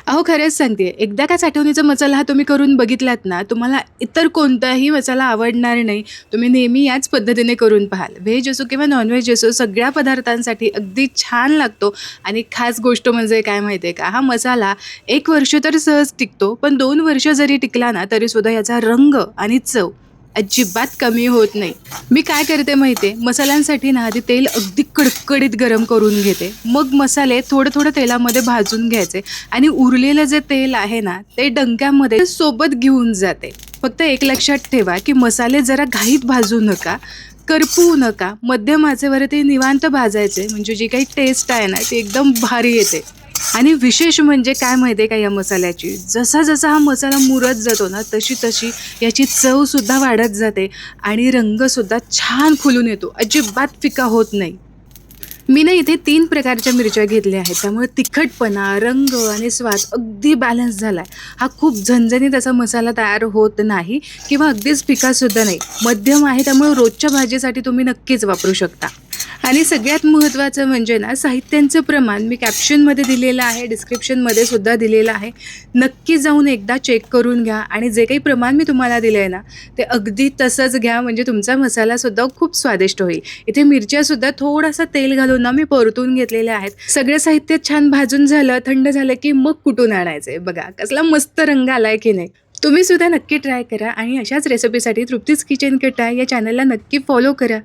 अहो, खरंच सांगते एकदा का साठवणीचा मसाला हा तुम्ही करून बघितलात ना, तुम्हाला इतर कोणताही मसाला आवडणार नाही. तुम्ही नेहमी याच पद्धतीने करून पाहाल. व्हेज असो किंवा नॉन-व्हेज असो सगळ्या पदार्थांसाठी अगदी छान लागतो आणि खास गोष्ट म्हणजे काय माहिती आहे का, हा मसाला 1 वर्ष तर सहज टिकतो, पण 2 वर्ष जरी टिकला ना, तरीसुद्धा याचा रंग आणि चव अजिबात कमी होत नाही. मी काय करते माहिती आहे, मसाल्यांसाठी ना आधी तेल अगदी कडकडीत गरम करून घेते. मग मसाले थोडं-थोडं तेलामध्ये भाजून घ्यायचे आणि उरलेलं जे तेल आहे ना, ते डंक्यामध्ये सोबत घेऊन जाते. फक्त एक लक्षात ठेवा, की मसाले जरा घाईत भाजू नका, करपवू नका. मध्यम आचेवर ते निवांत भाजायचे म्हणजे जी काही टेस्ट आहे ना, ती एकदम भारी येते. आणि विशेष म्हणजे काय माहिती आहे का या मसाल्याची, जसा-जसा हा मसाला मुरत जातो ना, तशी-तशी याची चवसुद्धा वाढत जाते आणि रंगसुद्धा छान खुलून येतो. अजिबात फिका होत नाही. मी ना इथे 3 प्रकारच्या मिरच्या घेतल्या आहेत. त्यामुळे तिखटपणा, रंग आणि स्वाद अगदी बॅलन्स झालाय. हा खूप झणझणीत असा मसाला तयार होत नाही किंवा अगदीच फिकासुद्धा नाही. मध्यम आहे त्यामुळे रोजच्या भाजीसाठी तुम्ही नक्कीच वापरू शकता. आणि सगळ्यात महत्त्वाचं म्हणजे ना साहित्यांचं प्रमाण मी कॅप्शनमध्ये दिलेलं आहे, डिस्क्रिप्शनमध्ये सुद्धा दिलेलं आहे. नक्की जाऊन एकदा चेक करून घ्या आणि जे काही प्रमाण मी तुम्हाला दिलं आहे ना, ते अगदी तसंच घ्या म्हणजे तुमचा मसालासुद्धा खूप स्वादिष्ट होईल. इथे मिरच्यासुद्धा थोडासा तेल घालून ना मी परतून घेतलेल्या आहेत. सगळं साहित्य छान भाजून झालं, थंड झालं की मग कुटून आणायचे. बघा कसला मस्त रंग आलाय की नाही. तुम्ही सुद्धा नक्की ट्राय करा आणि अशाच रेसिपीसाठी तृप्तीज किचन कट्टा या चॅनलला नक्की फॉलो करा.